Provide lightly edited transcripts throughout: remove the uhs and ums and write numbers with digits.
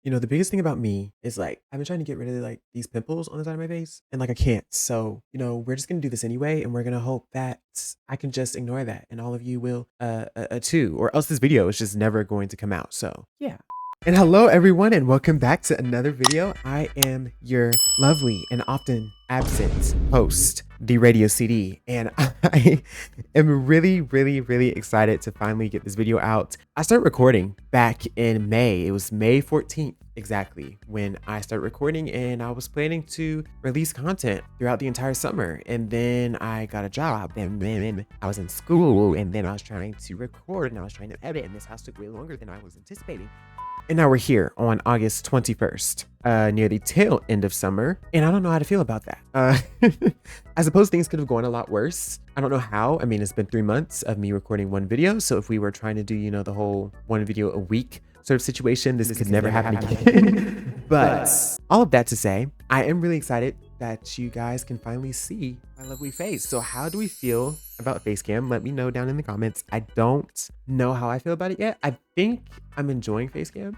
You know, the biggest thing about me is like I've been trying to get rid of like these pimples on the side of my face and like I can't. So, you know, we're just gonna do this anyway, and we're gonna hope that I can just ignore that and all of you will too, or else this video is just never going to come out. So yeah. And hello everyone and welcome back to another video. I am your lovely and often absent host, the RadioCD, and I am really excited to finally get this video out. I started recording back in May. It was May 14th exactly when I started recording, and I was planning to release content throughout the entire summer. And then I got a job, and then I was in school, and then I was trying to record, and I was trying to edit, and this house took way longer than I was anticipating. And now we're here on August 21st, near the tail end of summer, and I don't know how to feel about that. I suppose things could have gone a lot worse. I don't know how. I mean, it's been 3 months of me recording one video, so if we were trying to do, you know, the whole one video a week sort of situation, this could never happen again. But all of that to say, I am really excited that you guys can finally see my lovely face. So how do we feel about face cam? Let me know down in the comments. I don't know how I feel about it yet. I think I'm enjoying face cam.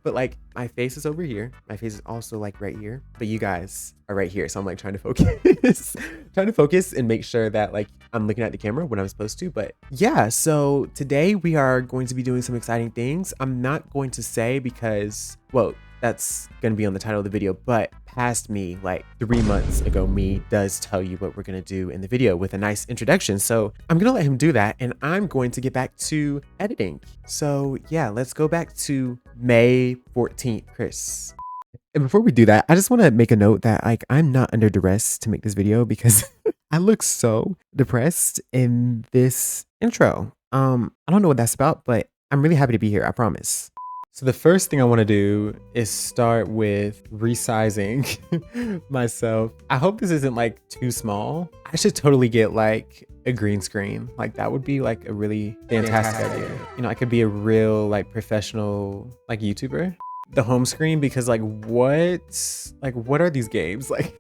But like my face is over here. My face is also like right here. But you guys are right here. So I'm like trying to focus. Trying to focus and make sure that like I'm looking at the camera when I'm supposed to. But yeah, so today we are going to be doing some exciting things. I'm not going to say because, well, that's going to be on the title of the video, but past me, like 3 months ago, me does tell you what we're going to do in the video with a nice introduction. So I'm going to let him do that, and I'm going to get back to editing. So yeah, let's go back to May 14th, Chris. And before we do that, I just want to make a note that like I'm not under duress to make this video because I look so depressed in this intro. I don't know what that's about, but I'm really happy to be here, I promise. So the first thing I want to do is start with resizing myself. I hope this isn't like too small. I should totally get like a green screen. Like that would be like a really fantastic idea. You know, I could be a real like professional like YouTuber. The home screen, because like what are these games? Like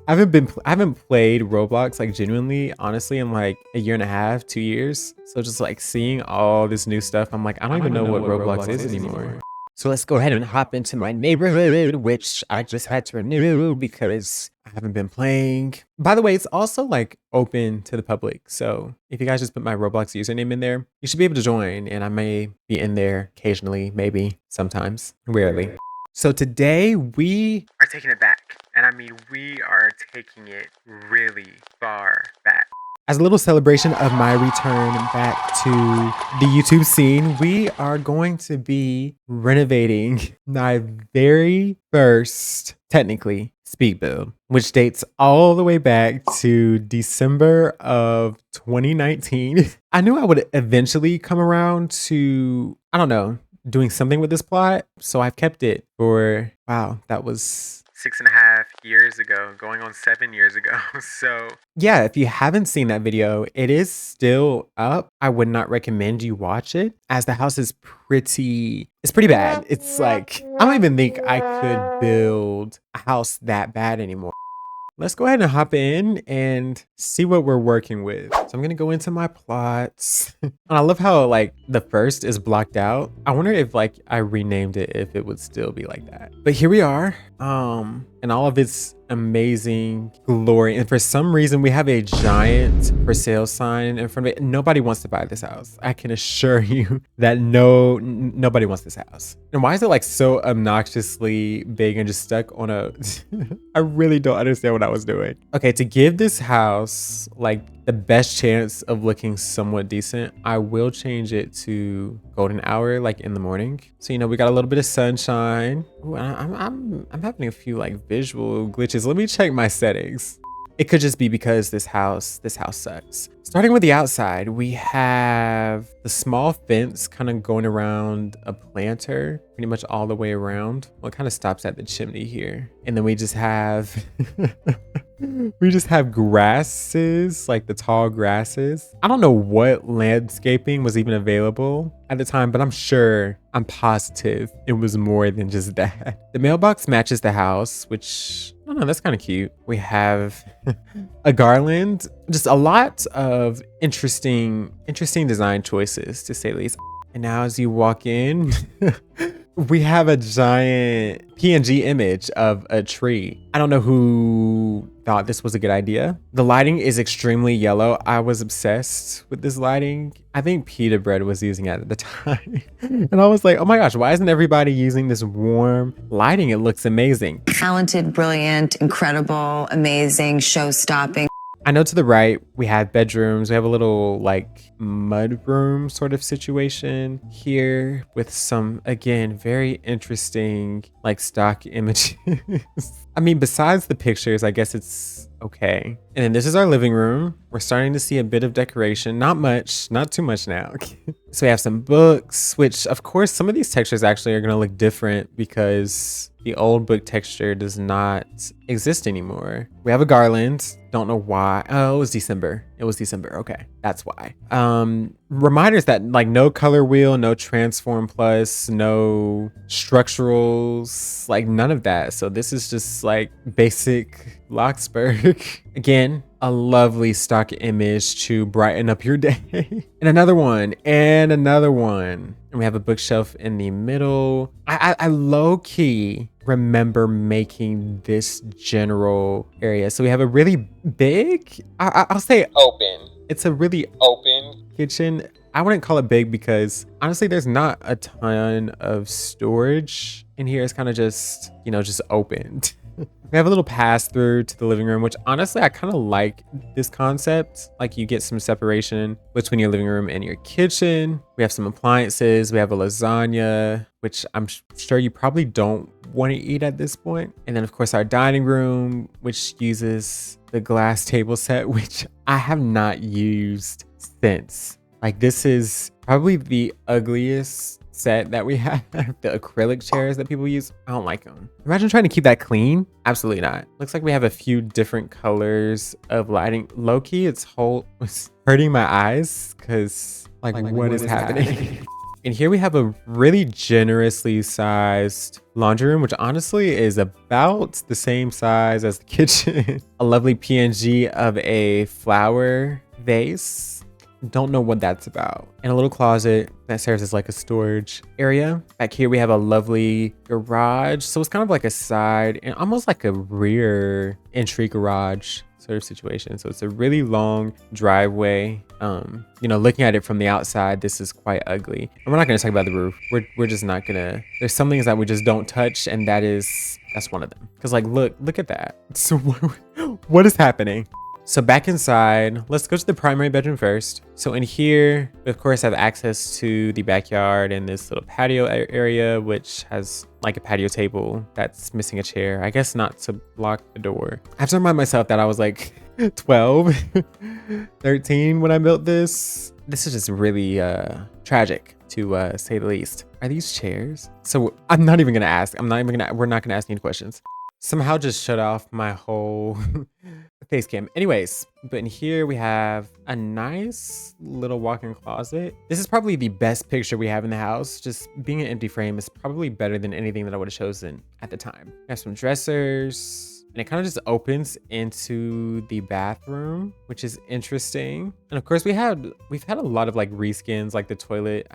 I haven't played Roblox like genuinely, honestly, in like a year and a half, 2 years. So just like seeing all this new stuff, I'm like, I don't even know what Roblox is anymore. So let's go ahead and hop into my neighborhood, which I just had to renew because I haven't been playing. By the way, it's also like open to the public. So if you guys just put my Roblox username in there, you should be able to join, and I may be in there occasionally, maybe, sometimes, rarely. So today we are taking it back. And I mean, we are taking it really far back. As a little celebration of my return back to the YouTube scene, we are going to be renovating my very first, technically, speed build, which dates all the way back to December of 2019. I knew I would eventually come around to, I don't know, doing something with this plot. So I've kept it for, wow, that was 6.5 years ago, going on 7 years ago. So yeah, if you haven't seen that video, it is still up. I would not recommend you watch it, as the house is pretty bad. It's like, I don't even think I could build a house that bad anymore. Let's go ahead and hop in and see what we're working with. So I'm gonna go into my plots. And I love how like the first is blocked out. I wonder if like I renamed it, if it would still be like that. But here we are, and all of its amazing glory. And for some reason we have a giant for sale sign in front of it. Nobody wants to buy this house. I can assure you that nobody wants this house. And why is it like so obnoxiously big and just stuck on a, I really don't understand what I was doing. Okay, to give this house like the best chance of looking somewhat decent, I will change it to golden hour, like in the morning. So, you know, we got a little bit of sunshine. Ooh, I'm having a few like visual glitches. Let me check my settings. It could just be because this house sucks. Starting with the outside, we have the small fence kind of going around a planter, pretty much all the way around. Well, it kind of stops at the chimney here. And then we just have, grasses, like the tall grasses. I don't know what landscaping was even available at the time, but I'm positive it was more than just that. The mailbox matches the house, which, I don't know, that's kind of cute. We have a garland, just a lot of interesting design choices, to say the least. And now as you walk in, we have a giant PNG image of a tree. I don't know who thought this was a good idea. The lighting is extremely yellow. I was obsessed with this lighting. I think Pita Bread was using it at the time. And I was like, oh my gosh, why isn't everybody using this warm lighting? It looks amazing. Talented, brilliant, incredible, amazing, show-stopping. I know to the right, we have bedrooms. We have a little like mud room sort of situation here with some, again, very interesting like stock images. I mean, besides the pictures, I guess it's okay. And then this is our living room. We're starting to see a bit of decoration. Not much, not too much now. So we have some books, which of course, some of these textures actually are gonna look different because the old book texture does not exist anymore. We have a garland. Don't know why. Oh, it was December. It was December. Okay, that's why. Reminders that like no color wheel, no transform plus, no structurals, like none of that. So this is just like basic Bloxburg. Again, a lovely stock image to brighten up your day. And another one, and another one. And we have a bookshelf in the middle. I low-key remember making this general area. So we have a really big, I'll say open. It's a really open kitchen. I wouldn't call it big because honestly, there's not a ton of storage in here. It's kind of just, you know, just opened. We have a little pass through to the living room, which honestly, I kind of like this concept. Like you get some separation between your living room and your kitchen. We have some appliances. We have a lasagna, which I'm sure you probably don't want to eat at this point. And then of course our dining room, which uses the glass table set, which I have not used since. Like this is probably the ugliest set that we have. The acrylic chairs that people use, I don't like them. Imagine trying to keep that clean. Absolutely not. Looks like we have a few different colors of lighting. Low-key, it's hurting my eyes because like what is happening? And here we have a really generously sized laundry room, which honestly is about the same size as the kitchen. A lovely PNG of a flower vase. Don't know what that's about. And a little closet that serves as like a storage area. Back here we have a lovely garage. So it's kind of like a side and almost like a rear entry garage sort of situation. So it's a really long driveway. You know, looking at it from the outside, this is quite ugly. And we're not gonna talk about the roof. We're just not gonna, there's some things that we just don't touch, and that's one of them. Cause like, look at that. So what is happening? So back inside, let's go to the primary bedroom first. So in here, we of course have access to the backyard and this little patio area, which has like a patio table that's missing a chair. I guess not to block the door. I have to remind myself that I was like 12, 13 when I built this. This is just really tragic to say the least. Are these chairs? So I'm not even gonna ask. We're not gonna ask any questions. Somehow just shut off my whole face cam. Anyways, but in here we have a nice little walk-in closet. This is probably the best picture we have in the house. Just being an empty frame is probably better than anything that I would have chosen at the time. We have some dressers, and it kind of just opens into the bathroom, which is interesting. And of course we've had a lot of like reskins, like the toilet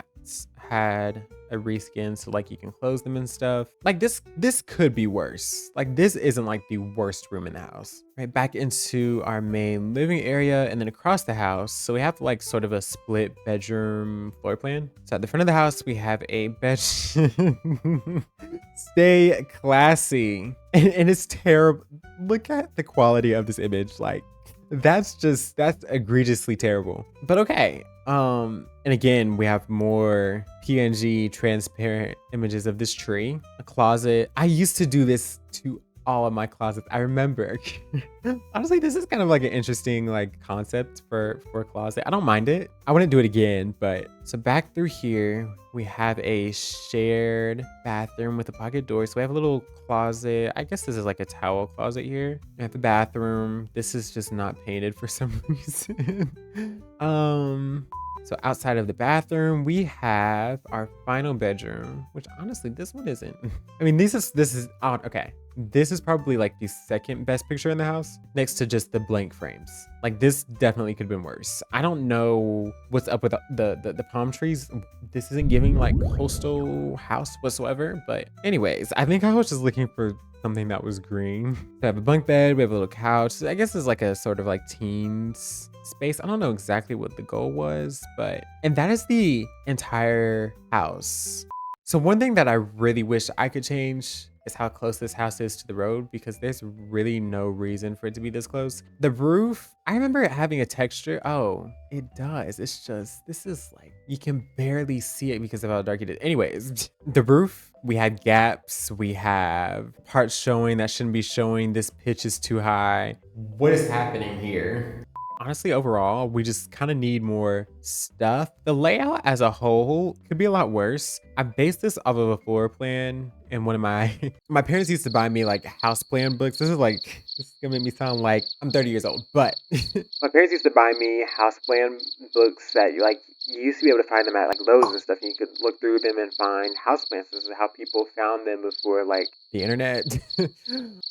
had a reskin, so like you can close them and stuff. Like this could be worse. Like this isn't like the worst room in the house. Right back into our main living area, and then across the house, so we have like sort of a split bedroom floor plan. So at the front of the house we have a bed. Stay classy. And it's terrible. Look at the quality of this image. Like that's egregiously terrible, but okay. And again, we have more PNG transparent images of this tree. A closet. I used to do this to all of my closets. I remember. Honestly, this is kind of like an interesting like concept for a closet. I don't mind it. I wouldn't do it again, but so back through here, we have a shared bathroom with a pocket door. So we have a little closet. I guess this is like a towel closet here. We have the bathroom. This is just not painted for some reason. So outside of the bathroom, we have our final bedroom, which honestly, this one isn't. I mean, this is, oh, okay. this is probably like the second best picture in the house next to just the blank frames. Like this definitely could have been worse. I don't know what's up with the palm trees. This isn't giving like coastal house whatsoever. But anyways, I think I was just looking for something that was green. We have a bunk bed, we have a little couch. I guess it's like a sort of like teens space. I don't know exactly what the goal was, and that is the entire house. So one thing that I really wish I could change is how close this house is to the road, because there's really no reason for it to be this close. The roof, I remember it having a texture. Oh, it does. It's just, this is like, you can barely see it because of how dark it is. Anyways, the roof, we had gaps, we have parts showing that shouldn't be showing. This pitch is too high. What is happening here? Honestly, overall, we just kind of need more stuff. The layout as a whole could be a lot worse. I based this off of a floor plan, and one of my parents used to buy me like house plan books. This is gonna make me sound like I'm 30 years old, but my parents used to buy me house plan books that you used to be able to find them at like Lowe's and stuff, and you could look through them and find house plans. This is how people found them before like the internet,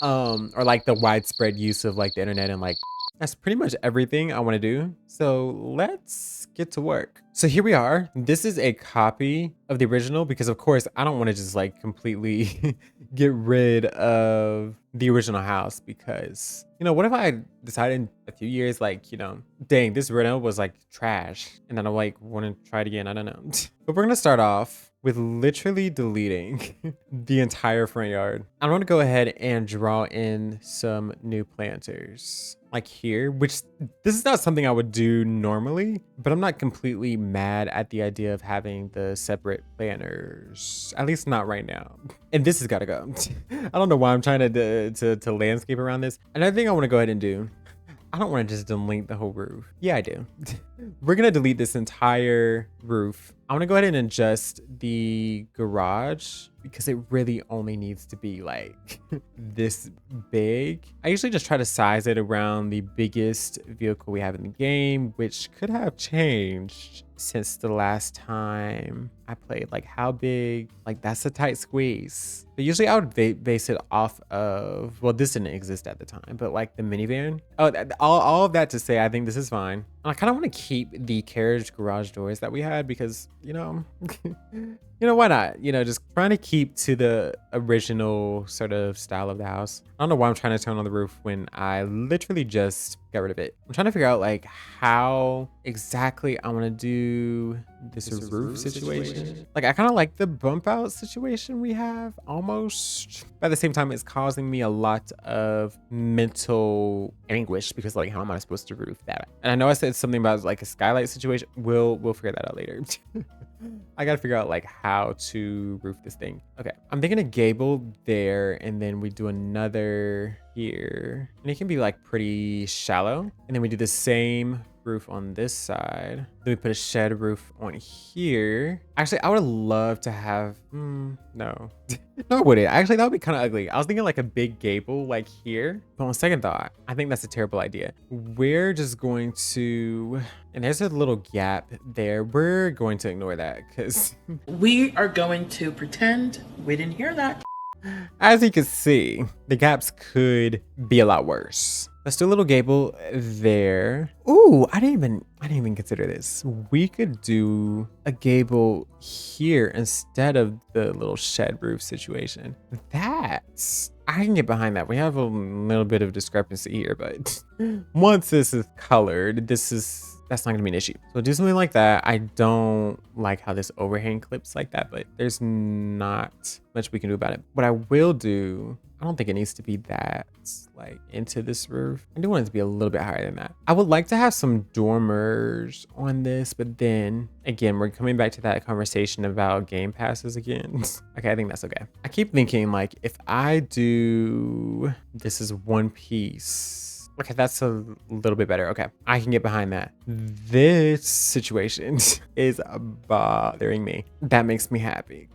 or like the widespread use of like the internet and like. That's pretty much everything I want to do. So let's get to work. So here we are. This is a copy of the original because of course I don't want to just like completely get rid of the original house, because what if I decided in a few years like, dang, this reno was like trash and then I like want to try it again. I don't know. But we're gonna start off with literally deleting the entire front yard. I'm gonna go ahead and draw in some new planters like here, which this is not something I would do normally, but I'm not completely mad at the idea of having the separate planters, at least not right now. And this has got to go. I don't know why I'm trying to landscape around this. Another thing I want to go ahead and do, I don't want to just delete the whole roof. Yeah, I do. We're going to delete this entire roof. I want to go ahead and adjust the garage because it really only needs to be like this big. I usually just try to size it around the biggest vehicle we have in the game, which could have changed since the last time I played. Like how big, like that's a tight squeeze. But usually I would base it off of, well, this didn't exist at the time, but like the minivan. Oh, all of that to say, I think this is fine. And I kind of want to keep the carriage garage doors that we had because, why not? Just trying to keep to the original sort of style of the house. I don't know why I'm trying to turn on the roof when I literally just got rid of it. I'm trying to figure out like how exactly I want to do this roof situation. Like I kind of like the bump out situation we have almost, but at the same time it's causing me a lot of mental anguish because like how am I supposed to roof that? And I know I said something about like a skylight situation. We'll figure that out later. I gotta figure out like how to roof this thing. Okay, I'm thinking a gable there, and then we do another here, and it can be like pretty shallow, and then we do the same roof on this side. Then we put a shed roof on here. Actually, I would love to have no no, I wouldn't. Actually, that would be kind of ugly. I was thinking like a big gable like here, but on second thought, I think that's a terrible idea. We're just going to, and there's a little gap there, we're going to ignore that because we are going to pretend we didn't hear that. As you can see, the gaps could be a lot worse. Let's do a little gable there. Ooh, I didn't even consider this. We could do a gable here instead of the little shed roof situation. I can get behind that. We have a little bit of discrepancy here, but once this is colored, that's not gonna be an issue. So we'll do something like that. I don't like how this overhang clips like that, but there's not much we can do about it. What I will do, I don't think it needs to be that like into this roof. I do want it to be a little bit higher than that. I would like to have some dormers on this, but then again, we're coming back to that conversation about game passes again. Okay, I think that's okay. I keep thinking like if I do this is one piece. Okay, that's a little bit better. Okay, I can get behind that. This situation is bothering me. That makes me happy.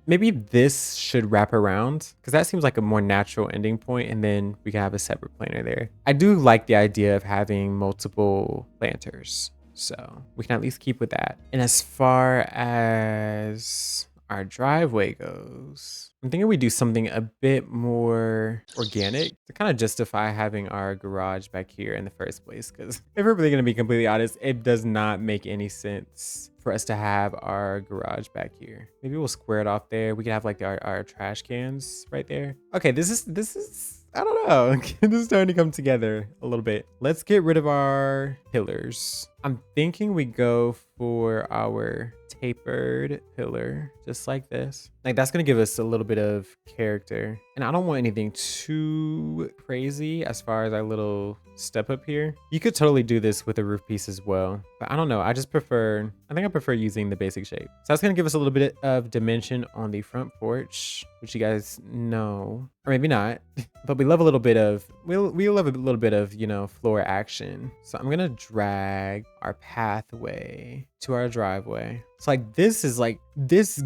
Maybe this should wrap around because that seems like a more natural ending point, and then we can have a separate planter there. I do like the idea of having multiple planters, so we can at least keep with that. And as far as our driveway goes, I'm thinking we do something a bit more organic to kind of justify having our garage back here in the first place. Because if we're really going to be completely honest, it does not make any sense for us to have our garage back here. Maybe we'll square it off there. We could have like our trash cans right there. Okay, this is I don't know. This is starting to come together a little bit. Let's get rid of our pillars. I'm thinking we go for our tapered pillar, just like this. Like that's gonna give us a little bit of character. And I don't want anything too crazy as far as our little step up here. You could totally do this with a roof piece as well, but I don't know. I think I prefer using the basic shape. So that's gonna give us a little bit of dimension on the front porch, which you guys know, or maybe not, but we love a little bit of, we love a little bit of, you know, floor action. So I'm gonna drag our pathway to our driveway. So like this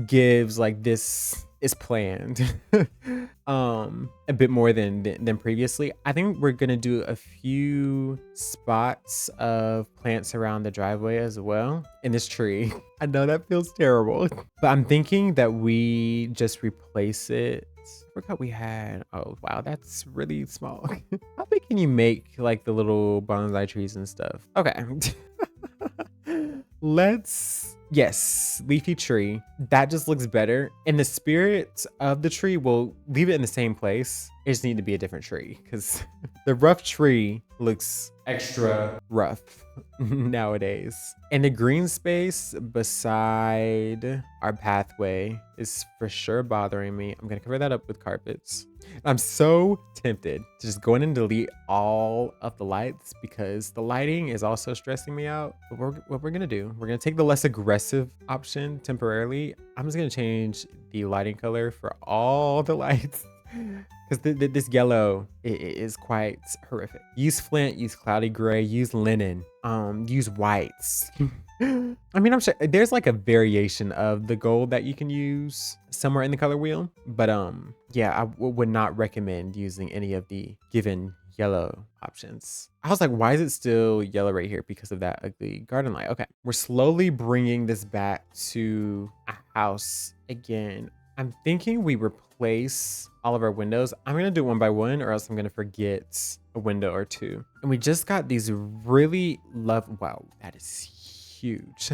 gives like this is planned a bit more than previously. I think we're gonna do a few spots of plants around the driveway as well in this tree. I know that feels terrible, but I'm thinking that we just replace it. I forgot we had, oh wow, that's really small. How big can you make like the little bonsai trees and stuff? Okay. Yes, leafy tree. That just looks better. And the spirit of the tree, will leave it in the same place. It just need to be a different tree because the rough tree looks extra rough nowadays. And the green space beside our pathway is for sure bothering me. I'm gonna cover that up with carpets. I'm so tempted to just go in and delete all of the lights because the lighting is also stressing me out. But what we're gonna do, we're gonna take the less aggressive option temporarily. I'm just gonna change the lighting color for all the lights because this yellow is quite horrific. Use flint, use cloudy gray, use linen, use whites. I mean, I'm sure there's like a variation of the gold that you can use somewhere in the color wheel, but yeah, I would not recommend using any of the given yellow options. I was like, why is it still yellow right here? Because of that ugly garden light. Okay, we're slowly bringing this back to a house again. I'm thinking we replace all of our windows. I'm gonna do it one by one or else I'm gonna forget a window or two. And we just got these really wow, that is huge.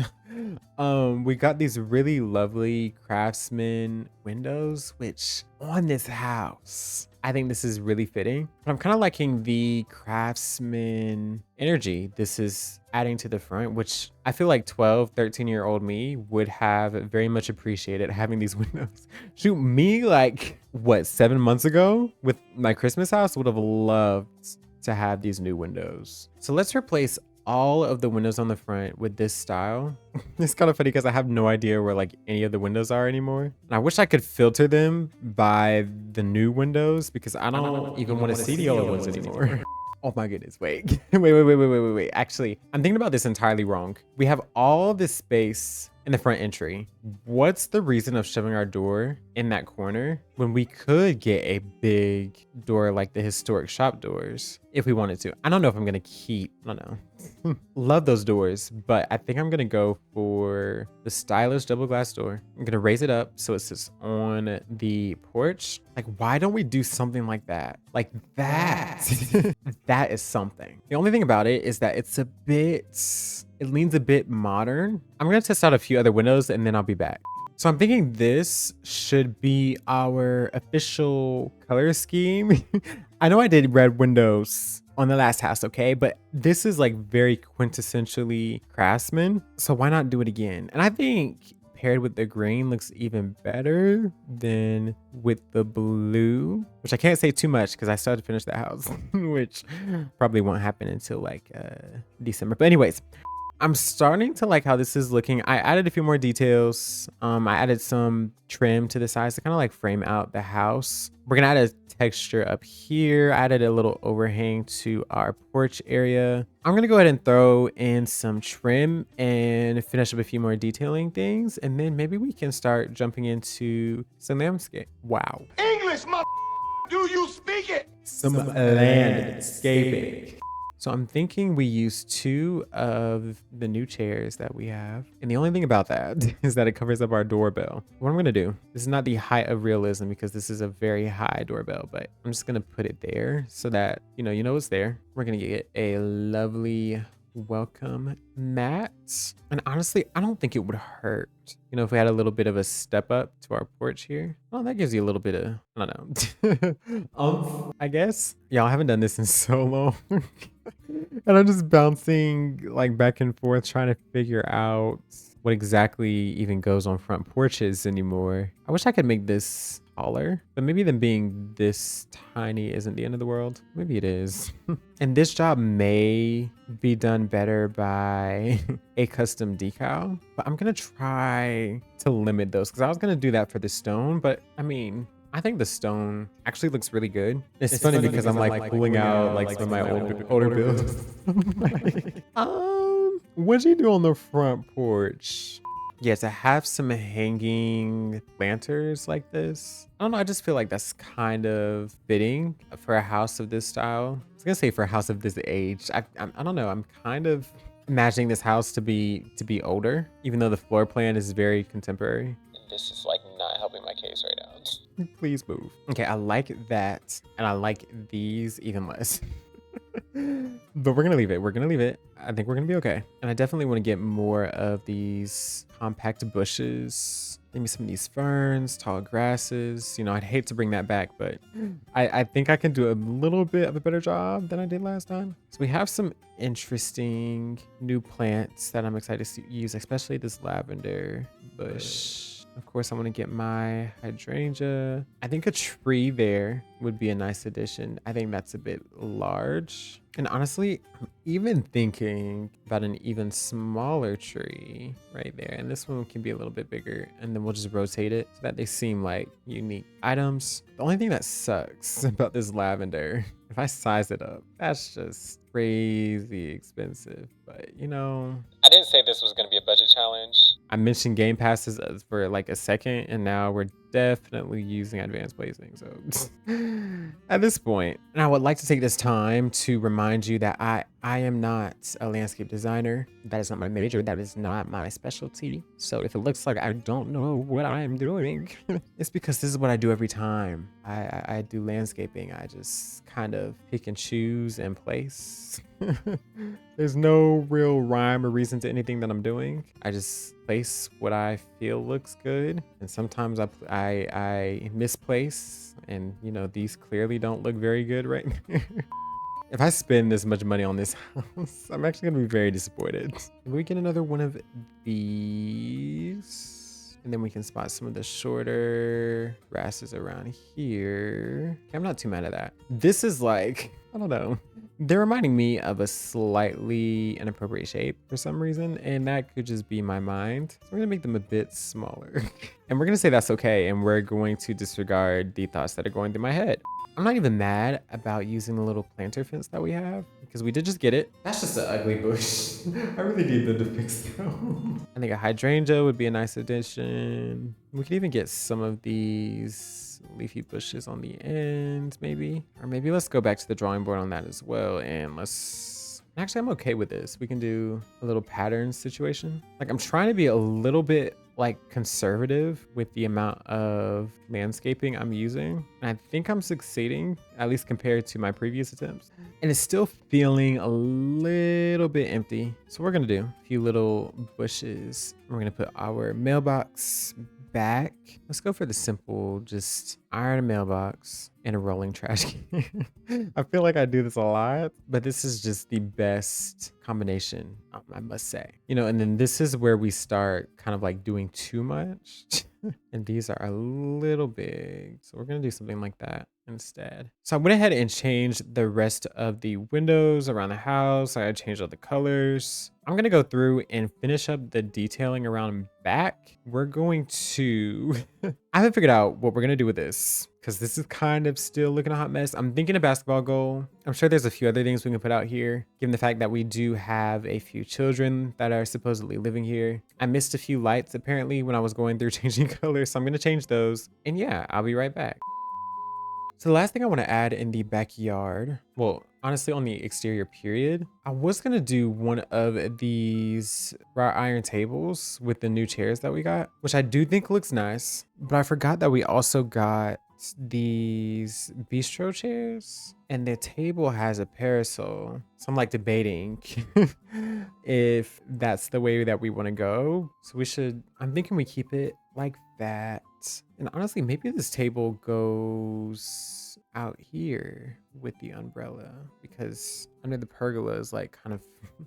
We got these really lovely craftsman windows, which on this house, I think this is really fitting. But I'm kind of liking the craftsman energy this is adding to the front, which I feel like 12, 13-year-old me would have very much appreciated having these windows. Shoot, me like, what, 7 months ago with my Christmas house would have loved to have these new windows. So let's replace all of the windows on the front with this style. It's kind of funny because I have no idea where like any of the windows are anymore. And I wish I could filter them by the new windows because I don't even want to see the old ones anymore. Oh my goodness, wait. Wait. Actually, I'm thinking about this entirely wrong. We have all this space in the front entry. What's the reason of shoving our door in that corner when we could get a big door like the historic shop doors if we wanted to? I don't know if I'm gonna keep, I don't know. Love those doors, but I think I'm gonna go for the stylish double glass door. I'm gonna raise it up so it sits on the porch. Like, why don't we do something like that? Like that. That is something. The only thing about it is that it leans a bit modern. I'm gonna test out a few other windows and then I'll be back. So I'm thinking this should be our official color scheme. I know I did red windows on the last house, okay? But this is like very quintessentially craftsman. So why not do it again? And I think paired with the green looks even better than with the blue, which I can't say too much because I still have to finish the house, which probably won't happen until like December. But anyways, I'm starting to like how this is looking. I added a few more details. I added some trim to the sides to kind of like frame out the house. We're gonna add a texture up here. I added a little overhang to our porch area. I'm gonna go ahead and throw in some trim and finish up a few more detailing things. And then maybe we can start jumping into some landscape. Wow. English, do you speak it? Some landscaping. So I'm thinking we use 2 of the new chairs that we have. And the only thing about that is that it covers up our doorbell. What I'm gonna do, this is not the height of realism because this is a very high doorbell, but I'm just gonna put it there so that, you know it's there. We're gonna get a lovely welcome mat. And honestly, I don't think it would hurt, you know, if we had a little bit of a step up to our porch here. Oh, that gives you a little bit of, I don't know, I guess. Y'all, I haven't done this in so long. And I'm just bouncing like back and forth trying to figure out what exactly even goes on front porches anymore. I wish I could make this taller, but maybe them being this tiny isn't the end of the world. Maybe it is. And this job may be done better by a custom decal, but I'm gonna try to limit those because I was gonna do that for the stone, but I mean, I think the stone actually looks really good. It's funny because I'm like pulling out like some of my older builds. What'd you do on the front porch? Yeah, to have some hanging planters like this. I don't know, I just feel like that's kind of fitting for a house of this style. I was gonna say for a house of this age. I don't know, I'm kind of imagining this house to be older, even though the floor plan is very contemporary. This is like not helping my case right now. Please move. Okay, I like that, and I like these even less. But we're gonna leave it. We're gonna leave it. I think we're gonna be okay. And I definitely want to get more of these compact bushes. Maybe some of these ferns, tall grasses. You know, I'd hate to bring that back, but I think I can do a little bit of a better job than I did last time. So we have some interesting new plants that I'm excited to use, especially this lavender bush. Of course, I want to get my hydrangea. I think a tree there would be a nice addition. I think that's a bit large. And honestly, I'm even thinking about an even smaller tree right there. And this one can be a little bit bigger. And then we'll just rotate it so that they seem like unique items. The only thing that sucks about this lavender, if I size it up, that's just crazy expensive. But you know, I didn't say this was going to be a budget challenge. I mentioned game passes for like a second, and now we're definitely using advanced placing. So at this point, and I would like to take this time to remind you that I am not a landscape designer. That is not my major. That is not my specialty. So if it looks like I don't know what I'm doing, it's because this is what I do every time I do landscaping. I just kind of pick and choose and place. There's no real rhyme or reason to anything that I'm doing. I just place what I feel looks good, and sometimes I misplace, and you know, these clearly don't look very good right now. If I spend this much money on this house, I'm actually gonna be very disappointed. Can we get another one of these? And then we can spot some of the shorter grasses around here. Okay, I'm not too mad at that. This is like, I don't know. They're reminding me of a slightly inappropriate shape for some reason, and that could just be my mind. So we're gonna make them a bit smaller. And we're gonna say that's okay, and we're going to disregard the thoughts that are going through my head. I'm not even mad about using the little planter fence that we have, because we did just get it. That's just an ugly bush. I really need them to fix them. I think a hydrangea would be a nice addition. We could even get some of these leafy bushes on the end, maybe. Or maybe let's go back to the drawing board on that as well, and let's... Actually, I'm okay with this. We can do a little pattern situation. Like, I'm trying to be a little bit like conservative with the amount of landscaping I'm using. And I think I'm succeeding, at least compared to my previous attempts. And it's still feeling a little bit empty. So we're gonna do a few little bushes. We're gonna put our mailbox back. Let's go for the simple, just iron mailbox and a rolling trash can. I feel like I do this a lot, but this is just the best combination, I must say. You know, and then this is where we start kind of like doing too much. And these are a little big. So we're gonna do something like that instead. So I went ahead and changed the rest of the windows around the house. I changed all the colors. I'm gonna go through and finish up the detailing around back. We're going to, I haven't figured out what we're gonna do with this, because this is kind of still looking a hot mess. I'm thinking a basketball goal. I'm sure there's a few other things we can put out here, given the fact that we do have a few children that are supposedly living here. I missed a few lights apparently when I was going through changing colors, so I'm gonna change those. And yeah, I'll be right back. So the last thing I want to add in the backyard, well, honestly on the exterior period, I was going to do one of these wrought iron tables with the new chairs that we got, which I do think looks nice, but I forgot that we also got these bistro chairs and the table has a parasol, so I'm like debating if that's the way that we want to go. So I'm thinking we keep it like that, and honestly maybe this table goes out here with the umbrella because under the pergola is like kind of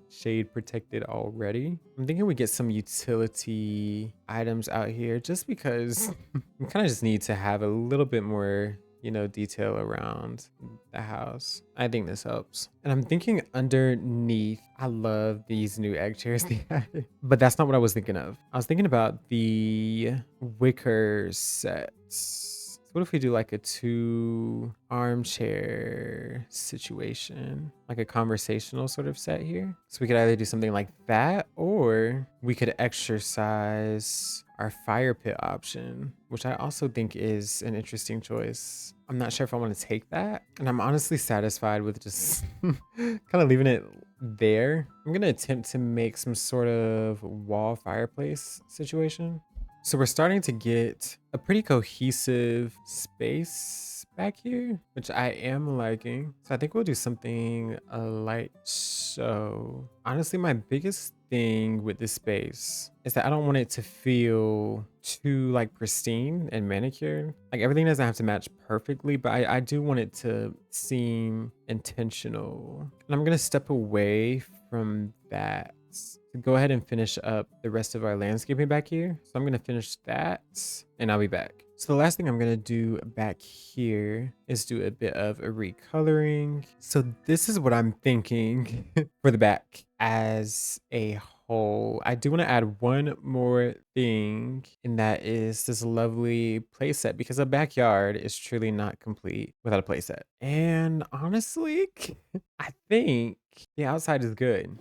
shade protected already. I'm thinking we get some utility items out here just because we kind of just need to have a little bit more, you know, detail around the house. I think this helps. And I'm thinking underneath, I love these new egg chairs they added, but that's not what I was thinking of. I was thinking about the wicker sets. So what if we do like a 2 armchair situation, like a conversational sort of set here? So we could either do something like that, or we could exercise our fire pit option, which I also think is an interesting choice. I'm not sure if I want to take that, and I'm honestly satisfied with just kind of leaving it there. I'm gonna attempt to make some sort of wall fireplace situation. So we're starting to get a pretty cohesive space back here, which I am liking. So I think we'll do something light. So honestly, my biggest thing with this space is that I don't want it to feel too like pristine and manicured. Like everything doesn't have to match perfectly, but I do want it to seem intentional. And I'm gonna step away from that to go ahead and finish up the rest of our landscaping back here. So I'm gonna finish that and I'll be back. So the last thing I'm gonna do back here is do a bit of a recoloring. So this is what I'm thinking for the back as a whole. I do want to add one more thing, and that is this lovely playset, because a backyard is truly not complete without a playset. And honestly, I think the outside is good.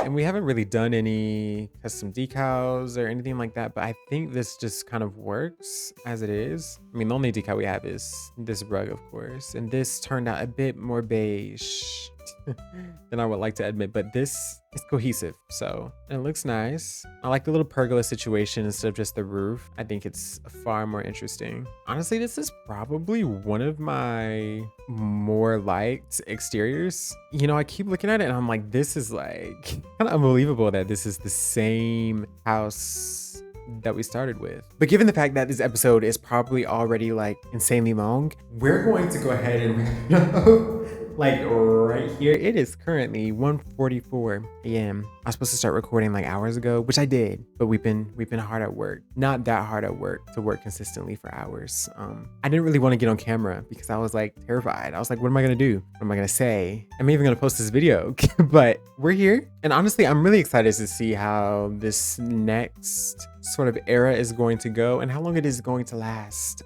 And we haven't really done any custom decals or anything like that, but I think this just kind of works as it is. I mean, the only decal we have is this rug, of course, and this turned out a bit more beige than I would like to admit, but this is cohesive, so and it looks nice. I like the little pergola situation instead of just the roof. I think it's far more interesting. Honestly, this is probably one of my more liked exteriors. You know, I keep looking at it and I'm like, this is like kind of unbelievable that this is the same house that we started with. But given the fact that this episode is probably already like insanely long, we're going to go ahead and like right here. It is currently 1:44 a.m. I was supposed to start recording like hours ago, which I did, but we've been hard at work. Not that hard at work to work consistently for hours. I didn't really want to get on camera because I was like terrified. I was like, what am I gonna do? What am I gonna say? I'm even gonna post this video, but we're here. And honestly, I'm really excited to see how this next sort of era is going to go and how long it is going to last.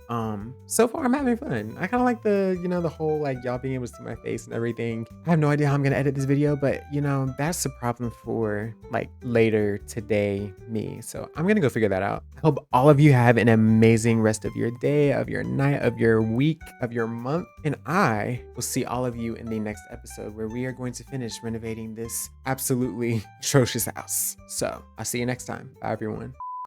So far I'm having fun. I kind of like the, you know, the whole like y'all being able to see my face and everything. I have no idea how I'm gonna edit this video, but you know, that's the problem for like later today me. So I'm gonna go figure that out. I hope all of you have an amazing rest of your day, of your night, of your week, of your month, and I will see all of you in the next episode where we are going to finish renovating this absolutely atrocious house. So I'll see you next time. Bye everyone.